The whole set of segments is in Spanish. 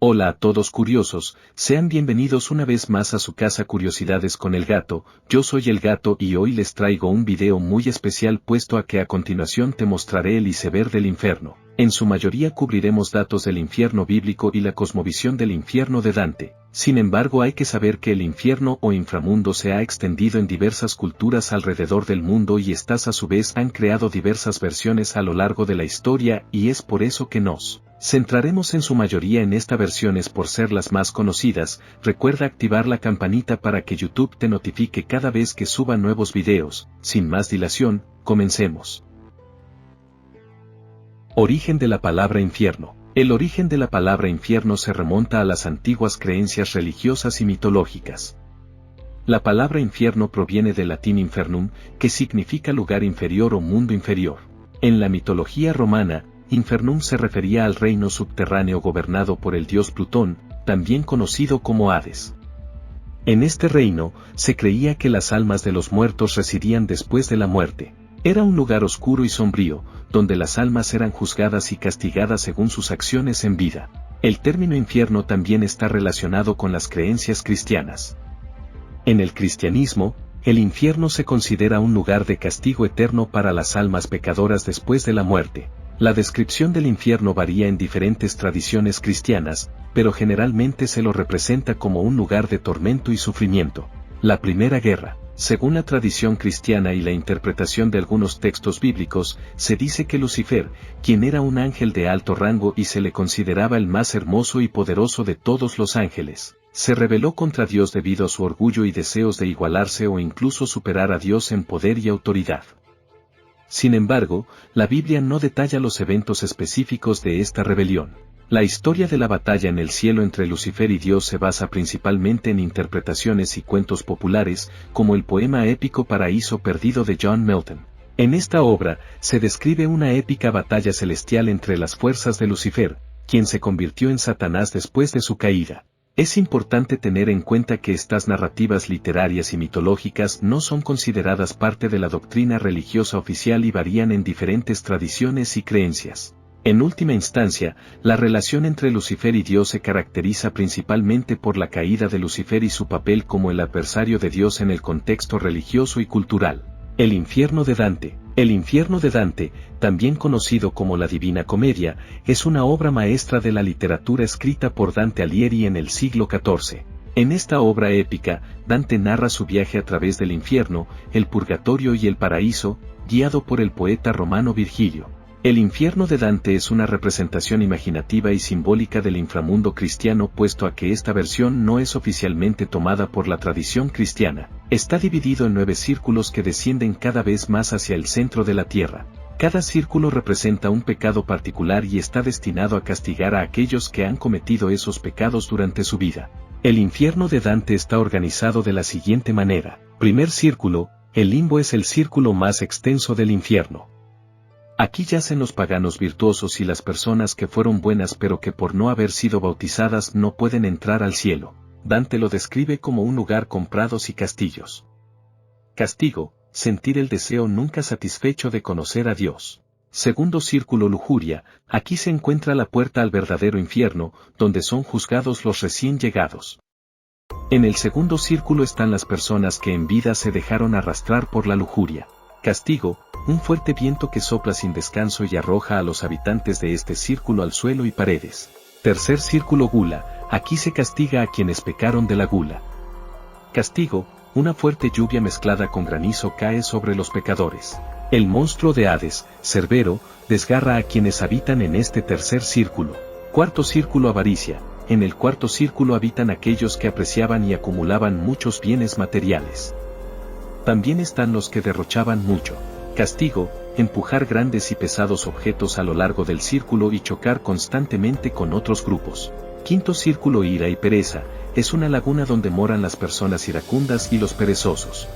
Hola a todos curiosos, sean bienvenidos una vez más a su casa Curiosidades con el Gato. Yo soy el Gato y hoy les traigo un video muy especial puesto a que a continuación te mostraré el iceberg del infierno. En su mayoría cubriremos datos del infierno bíblico y la cosmovisión del infierno de Dante. Sin embargo, hay que saber que el infierno o inframundo se ha extendido en diversas culturas alrededor del mundo y estas a su vez han creado diversas versiones a lo largo de la historia y es por eso que nos centraremos en su mayoría en estas versiones por ser las más conocidas. Recuerda activar la campanita para que YouTube te notifique cada vez que suba nuevos videos. Sin más dilación, comencemos. Origen de la palabra infierno. El origen de la palabra infierno se remonta a las antiguas creencias religiosas y mitológicas. La palabra infierno proviene del latín infernum, que significa lugar inferior o mundo inferior. En la mitología romana, Infernum se refería al reino subterráneo gobernado por el dios Plutón, también conocido como Hades. En este reino, se creía que las almas de los muertos residían después de la muerte. Era un lugar oscuro y sombrío, donde las almas eran juzgadas y castigadas según sus acciones en vida. El término infierno también está relacionado con las creencias cristianas. En el cristianismo, el infierno se considera un lugar de castigo eterno para las almas pecadoras después de la muerte. La descripción del infierno varía en diferentes tradiciones cristianas, pero generalmente se lo representa como un lugar de tormento y sufrimiento. La Primera Guerra. Según la tradición cristiana y la interpretación de algunos textos bíblicos, se dice que Lucifer, quien era un ángel de alto rango y se le consideraba el más hermoso y poderoso de todos los ángeles, se rebeló contra Dios debido a su orgullo y deseos de igualarse o incluso superar a Dios en poder y autoridad. Sin embargo, la Biblia no detalla los eventos específicos de esta rebelión. La historia de la batalla en el cielo entre Lucifer y Dios se basa principalmente en interpretaciones y cuentos populares, como el poema épico Paraíso Perdido de John Milton. En esta obra, se describe una épica batalla celestial entre las fuerzas de Lucifer, quien se convirtió en Satanás después de su caída. Es importante tener en cuenta que estas narrativas literarias y mitológicas no son consideradas parte de la doctrina religiosa oficial y varían en diferentes tradiciones y creencias. En última instancia, la relación entre Lucifer y Dios se caracteriza principalmente por la caída de Lucifer y su papel como el adversario de Dios en el contexto religioso y cultural. El infierno de Dante. El infierno de Dante, también conocido como la Divina Comedia, es una obra maestra de la literatura escrita por Dante Alighieri en el siglo XIV. En esta obra épica, Dante narra su viaje a través del infierno, el purgatorio y el paraíso, guiado por el poeta romano Virgilio. El infierno de Dante es una representación imaginativa y simbólica del inframundo cristiano puesto a que esta versión no es oficialmente tomada por la tradición cristiana. Está dividido en 9 círculos que descienden cada vez más hacia el centro de la tierra. Cada círculo representa un pecado particular y está destinado a castigar a aquellos que han cometido esos pecados durante su vida. El infierno de Dante está organizado de la siguiente manera. Primer círculo, el limbo es el círculo más extenso del infierno. Aquí yacen los paganos virtuosos y las personas que fueron buenas pero que por no haber sido bautizadas no pueden entrar al cielo. Dante lo describe como un lugar con prados y castillos. Castigo, sentir el deseo nunca satisfecho de conocer a Dios. Segundo círculo lujuria, aquí se encuentra la puerta al verdadero infierno, donde son juzgados los recién llegados. En el segundo círculo están las personas que en vida se dejaron arrastrar por la lujuria. Castigo, un fuerte viento que sopla sin descanso y arroja a los habitantes de este círculo al suelo y paredes. Tercer círculo gula, aquí se castiga a quienes pecaron de la gula. Castigo, una fuerte lluvia mezclada con granizo cae sobre los pecadores. El monstruo de Hades, Cerbero, desgarra a quienes habitan en este tercer círculo. Cuarto círculo avaricia, en el cuarto círculo habitan aquellos que apreciaban y acumulaban muchos bienes materiales. También están los que derrochaban mucho. Castigo, empujar grandes y pesados objetos a lo largo del círculo y chocar constantemente con otros grupos. Quinto círculo ira y pereza, es una laguna donde moran las personas iracundas y los perezosos.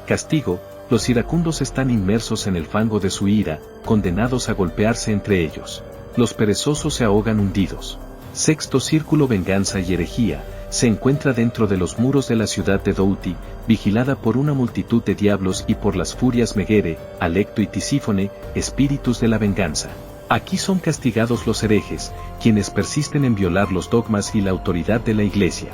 Castigo, los iracundos están inmersos en el fango de su ira, condenados a golpearse entre ellos. Los perezosos se ahogan hundidos. Sexto círculo venganza y herejía, se encuentra dentro de los muros de la ciudad de Douti, vigilada por una multitud de diablos y por las furias Megere, Alecto y Tisífone, espíritus de la venganza. Aquí son castigados los herejes, quienes persisten en violar los dogmas y la autoridad de la Iglesia.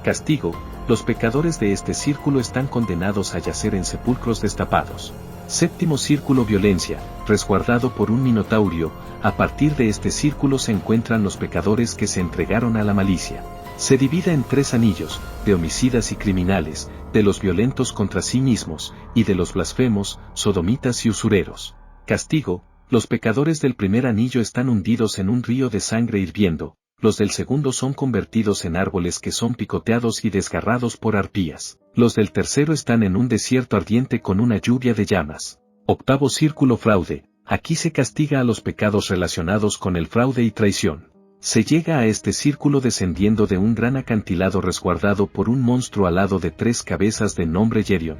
Castigo: los pecadores de este círculo están condenados a yacer en sepulcros destapados. Séptimo círculo: violencia, resguardado por un minotaurio. A partir de este círculo se encuentran los pecadores que se entregaron a la malicia. Se divide en 3 anillos: de homicidas y criminales, de los violentos contra sí mismos, y de los blasfemos, sodomitas y usureros. Castigo: los pecadores del primer anillo están hundidos en un río de sangre hirviendo, los del segundo son convertidos en árboles que son picoteados y desgarrados por arpías, los del tercero están en un desierto ardiente con una lluvia de llamas. Octavo círculo: fraude. Aquí se castiga a los pecados relacionados con el fraude y traición. Se llega a este círculo descendiendo de un gran acantilado resguardado por un monstruo alado de 3 cabezas de nombre Yerion.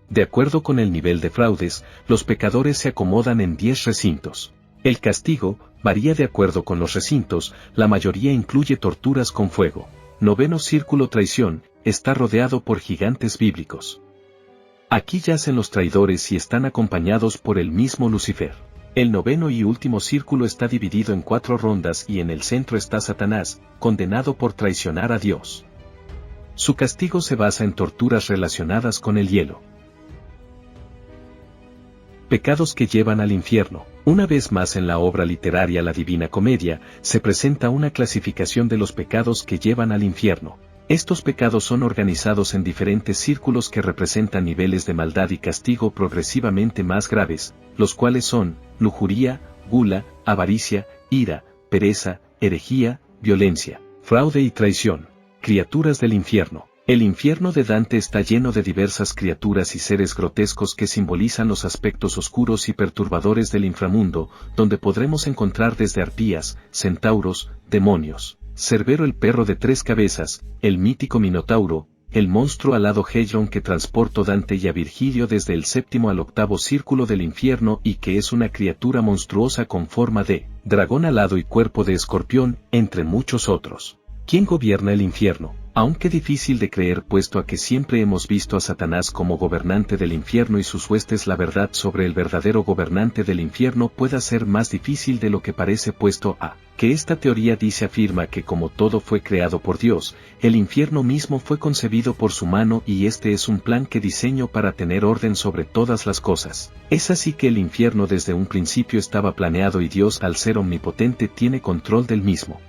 De acuerdo con el nivel de fraudes, los pecadores se acomodan en 10 recintos. El castigo varía de acuerdo con los recintos, la mayoría incluye torturas con fuego. Noveno círculo: traición. Está rodeado por gigantes bíblicos. Aquí yacen los traidores y están acompañados por el mismo Lucifer. El noveno y último círculo está dividido en 4 rondas y en el centro está Satanás, condenado por traicionar a Dios. Su castigo se basa en torturas relacionadas con el hielo. Pecados que llevan al infierno. Una vez más en la obra literaria La Divina Comedia, se presenta una clasificación de los pecados que llevan al infierno. Estos pecados son organizados en diferentes círculos que representan niveles de maldad y castigo progresivamente más graves, los cuales son: lujuria, gula, avaricia, ira, pereza, herejía, violencia, fraude y traición. Criaturas del infierno. El infierno de Dante está lleno de diversas criaturas y seres grotescos que simbolizan los aspectos oscuros y perturbadores del inframundo, donde podremos encontrar desde arpías, centauros, demonios, Cerbero el perro de 3 cabezas, el mítico Minotauro, el monstruo alado Hedron que transportó Dante y a Virgilio desde el 7º al 8º círculo del infierno y que es una criatura monstruosa con forma de dragón alado y cuerpo de escorpión, entre muchos otros. ¿Quién gobierna el infierno? Aunque difícil de creer puesto a que siempre hemos visto a Satanás como gobernante del infierno y sus huestes, la verdad sobre el verdadero gobernante del infierno pueda ser más difícil de lo que parece puesto a que esta teoría afirma que como todo fue creado por Dios, el infierno mismo fue concebido por su mano y este es un plan que diseñó para tener orden sobre todas las cosas. Es así que el infierno desde un principio estaba planeado y Dios, al ser omnipotente, tiene control del mismo.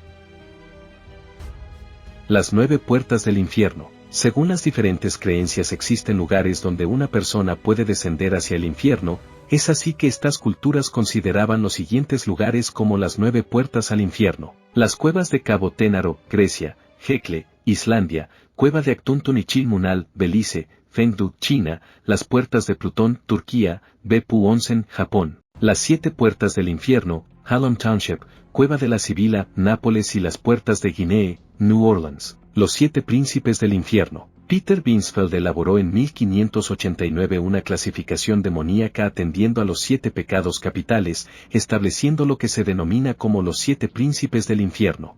Las 9 puertas del infierno. Según las diferentes creencias existen lugares donde una persona puede descender hacia el infierno, es así que estas culturas consideraban los siguientes lugares como las 9 puertas al infierno: las cuevas de Cabo Ténaro, Grecia; Hekle, Islandia; cueva de Aktuntun y Chilmunal, Belice; Fengdu, China; las puertas de Plutón, Turquía; Beppu Onsen, Japón; las 7 puertas del infierno, Hallam Township; cueva de la Sibila, Nápoles; y las puertas de Guinea, New Orleans. Los 7 príncipes del infierno. Peter Binsfeld elaboró en 1589 una clasificación demoníaca atendiendo a los 7 pecados capitales, estableciendo lo que se denomina como los 7 príncipes del infierno,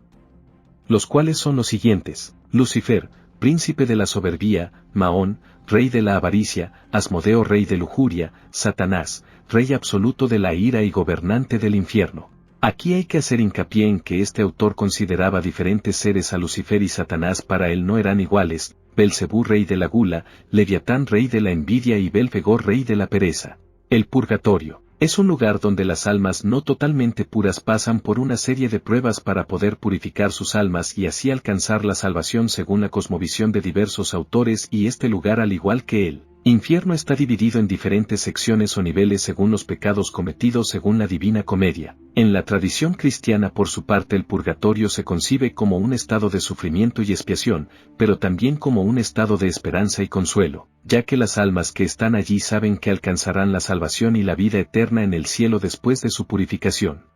los cuales son los siguientes: Lucifer, príncipe de la soberbia; Mahón, rey de la avaricia; Asmodeo, rey de lujuria; Satanás, rey absoluto de la ira y gobernante del infierno. Aquí hay que hacer hincapié en que este autor consideraba diferentes seres a Lucifer y Satanás, para él no eran iguales: Belcebú, rey de la gula; Leviatán, rey de la envidia; y Belfegor, rey de la pereza. El purgatorio es un lugar donde las almas no totalmente puras pasan por una serie de pruebas para poder purificar sus almas y así alcanzar la salvación según la cosmovisión de diversos autores, y este lugar, al igual que el infierno, está dividido en diferentes secciones o niveles según los pecados cometidos según la Divina Comedia. En la tradición cristiana, por su parte, el purgatorio se concibe como un estado de sufrimiento y expiación, pero también como un estado de esperanza y consuelo, ya que las almas que están allí saben que alcanzarán la salvación y la vida eterna en el cielo después de su purificación.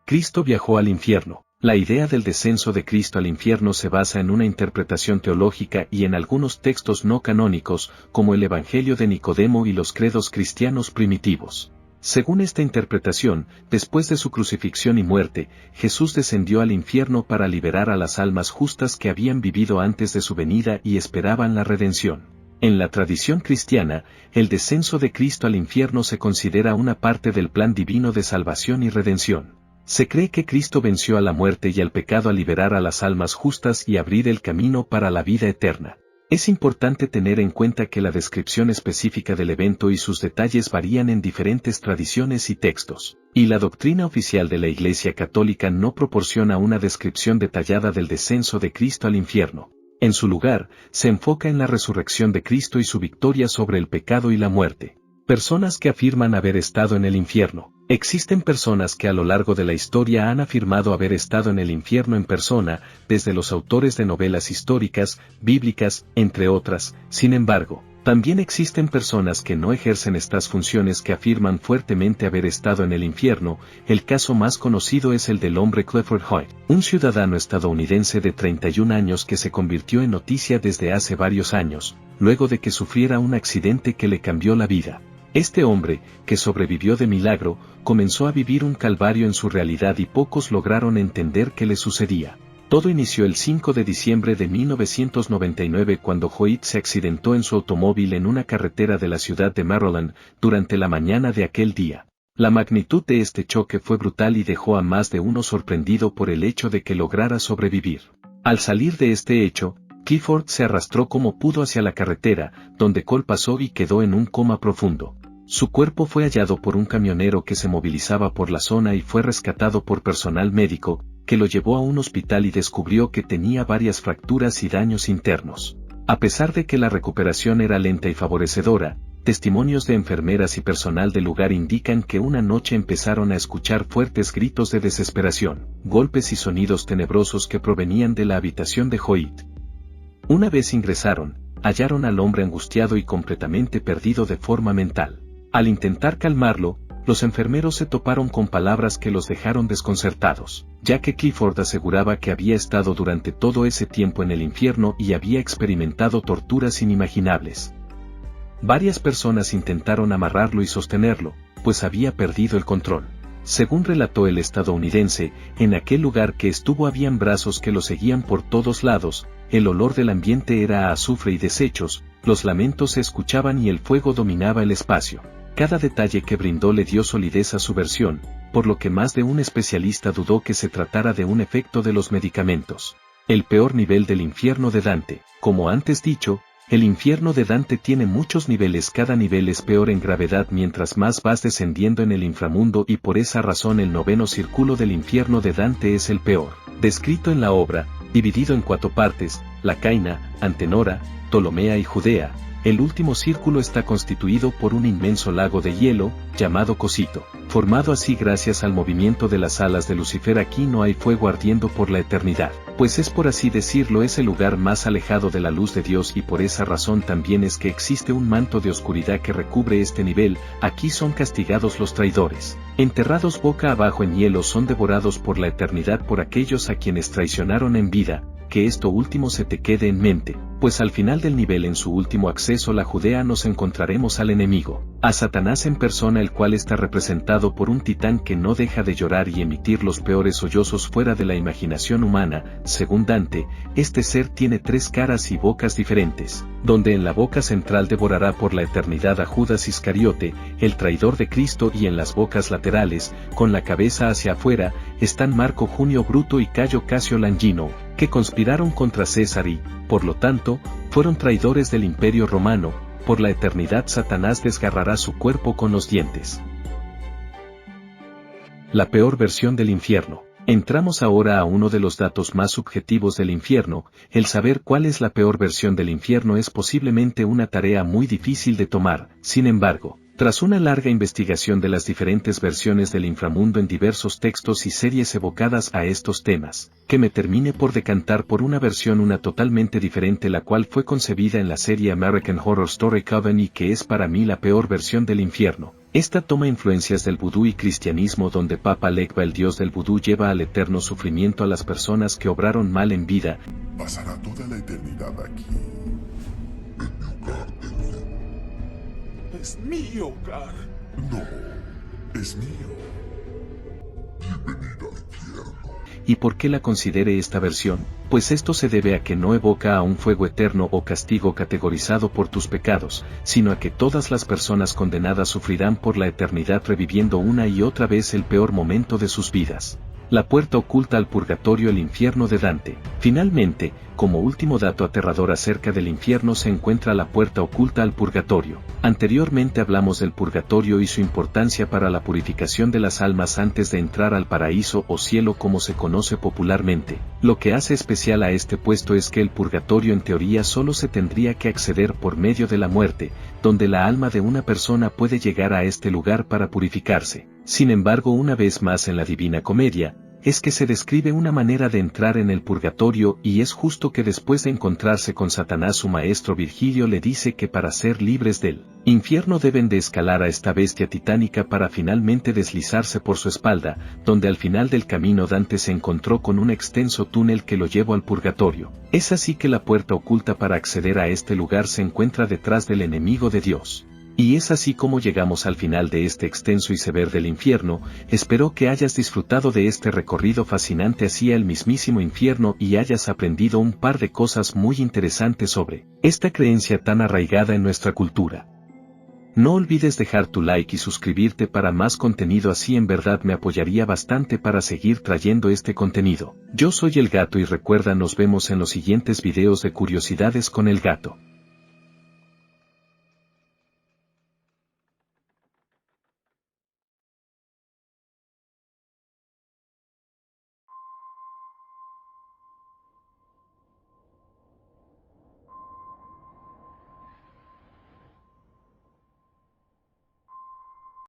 Cristo viajó al infierno. La idea del descenso de Cristo al infierno se basa en una interpretación teológica y en algunos textos no canónicos, como el Evangelio de Nicodemo y los credos cristianos primitivos. Según esta interpretación, después de su crucifixión y muerte, Jesús descendió al infierno para liberar a las almas justas que habían vivido antes de su venida y esperaban la redención. En la tradición cristiana, el descenso de Cristo al infierno se considera una parte del plan divino de salvación y redención. Se cree que Cristo venció a la muerte y al pecado al liberar a las almas justas y abrir el camino para la vida eterna. Es importante tener en cuenta que la descripción específica del evento y sus detalles varían en diferentes tradiciones y textos, y la doctrina oficial de la Iglesia Católica no proporciona una descripción detallada del descenso de Cristo al infierno. En su lugar, se enfoca en la resurrección de Cristo y su victoria sobre el pecado y la muerte. Personas que afirman haber estado en el infierno. Existen personas que a lo largo de la historia han afirmado haber estado en el infierno en persona, desde los autores de novelas históricas, bíblicas, entre otras. Sin embargo, también existen personas que no ejercen estas funciones que afirman fuertemente haber estado en el infierno. El caso más conocido es el del hombre Clifford Hoyt, un ciudadano estadounidense de 31 años que se convirtió en noticia desde hace varios años, luego de que sufriera un accidente que le cambió la vida. Este hombre, que sobrevivió de milagro, comenzó a vivir un calvario en su realidad y pocos lograron entender qué le sucedía. Todo inició el 5 de diciembre de 1999 cuando Hoyt se accidentó en su automóvil en una carretera de la ciudad de Maryland, durante la mañana de aquel día. La magnitud de este choque fue brutal y dejó a más de uno sorprendido por el hecho de que lograra sobrevivir. Al salir de este hecho, Clifford se arrastró como pudo hacia la carretera, donde Cole pasó y quedó en un coma profundo. Su cuerpo fue hallado por un camionero que se movilizaba por la zona y fue rescatado por personal médico, que lo llevó a un hospital y descubrió que tenía varias fracturas y daños internos. A pesar de que la recuperación era lenta y favorecedora, testimonios de enfermeras y personal del lugar indican que una noche empezaron a escuchar fuertes gritos de desesperación, golpes y sonidos tenebrosos que provenían de la habitación de Hoyt. Una vez ingresaron, hallaron al hombre angustiado y completamente perdido de forma mental. Al intentar calmarlo, los enfermeros se toparon con palabras que los dejaron desconcertados, ya que Clifford aseguraba que había estado durante todo ese tiempo en el infierno y había experimentado torturas inimaginables. Varias personas intentaron amarrarlo y sostenerlo, pues había perdido el control. Según relató el estadounidense, en aquel lugar que estuvo habían brazos que lo seguían por todos lados, el olor del ambiente era a azufre y desechos, los lamentos se escuchaban y el fuego dominaba el espacio. Cada detalle que brindó le dio solidez a su versión, por lo que más de un especialista dudó que se tratara de un efecto de los medicamentos. El peor nivel del infierno de Dante. Como antes dicho, el infierno de Dante tiene muchos niveles, cada nivel es peor en gravedad mientras más vas descendiendo en el inframundo y por esa razón el noveno círculo del infierno de Dante es el peor. Descrito en la obra, dividido en 4 partes, Lacaina, Antenora, Ptolomea y Judea, el último círculo está constituido por un inmenso lago de hielo, llamado Cosito, formado así gracias al movimiento de las alas de Lucifer. Aquí no hay fuego ardiendo por la eternidad, pues es por así decirlo es el lugar más alejado de la luz de Dios y por esa razón también es que existe un manto de oscuridad que recubre este nivel. Aquí son castigados los traidores. Enterrados boca abajo en hielo son devorados por la eternidad por aquellos a quienes traicionaron en vida. Que esto último se te quede en mente, pues al final del nivel en su último acceso a la Judea nos encontraremos al enemigo, a Satanás en persona, el cual está representado por un titán que no deja de llorar y emitir los peores sollozos fuera de la imaginación humana. Según Dante, este ser tiene 3 caras y bocas diferentes, donde en la boca central devorará por la eternidad a Judas Iscariote, el traidor de Cristo, y en las bocas laterales, con la cabeza hacia afuera, están Marco Junio Bruto y Cayo Casio Langino, que conspiraron contra César y, por lo tanto, fueron traidores del Imperio Romano. Por la eternidad Satanás desgarrará su cuerpo con los dientes. La peor versión del infierno. Entramos ahora a uno de los datos más subjetivos del infierno. El saber cuál es la peor versión del infierno es posiblemente una tarea muy difícil de tomar. Sin embargo, tras una larga investigación de las diferentes versiones del inframundo en diversos textos y series evocadas a estos temas, que me termine por decantar por una versión totalmente diferente, la cual fue concebida en la serie American Horror Story Coven y que es para mí la peor versión del infierno. Esta toma influencias del vudú y cristianismo, donde Papa Legba, el dios del vudú, lleva al eterno sufrimiento a las personas que obraron mal en vida. Pasará toda la eternidad aquí, en mi hogar de luz. Es mi hogar. No, es mío. Bienvenida al infierno. ¿Y por qué la considere esta versión? Pues esto se debe a que no evoca a un fuego eterno o castigo categorizado por tus pecados, sino a que todas las personas condenadas sufrirán por la eternidad reviviendo una y otra vez el peor momento de sus vidas. La puerta oculta al purgatorio, el infierno de Dante. Finalmente, como último dato aterrador acerca del infierno se encuentra la puerta oculta al purgatorio. Anteriormente hablamos del purgatorio y su importancia para la purificación de las almas antes de entrar al paraíso o cielo como se conoce popularmente. Lo que hace especial a este puesto es que el purgatorio en teoría solo se tendría que acceder por medio de la muerte, donde la alma de una persona puede llegar a este lugar para purificarse. Sin embargo, una vez más en la Divina Comedia, es que se describe una manera de entrar en el purgatorio y es justo que después de encontrarse con Satanás su maestro Virgilio le dice que para ser libres del infierno deben de escalar a esta bestia titánica para finalmente deslizarse por su espalda, donde al final del camino Dante se encontró con un extenso túnel que lo llevó al purgatorio. Es así que la puerta oculta para acceder a este lugar se encuentra detrás del enemigo de Dios. Y es así como llegamos al final de este extenso iceberg del infierno. Espero que hayas disfrutado de este recorrido fascinante hacia el mismísimo infierno y hayas aprendido un par de cosas muy interesantes sobre esta creencia tan arraigada en nuestra cultura. No olvides dejar tu like y suscribirte para más contenido, así en verdad me apoyaría bastante para seguir trayendo este contenido. Yo soy el Gato y recuerda, nos vemos en los siguientes videos de Curiosidades con el Gato.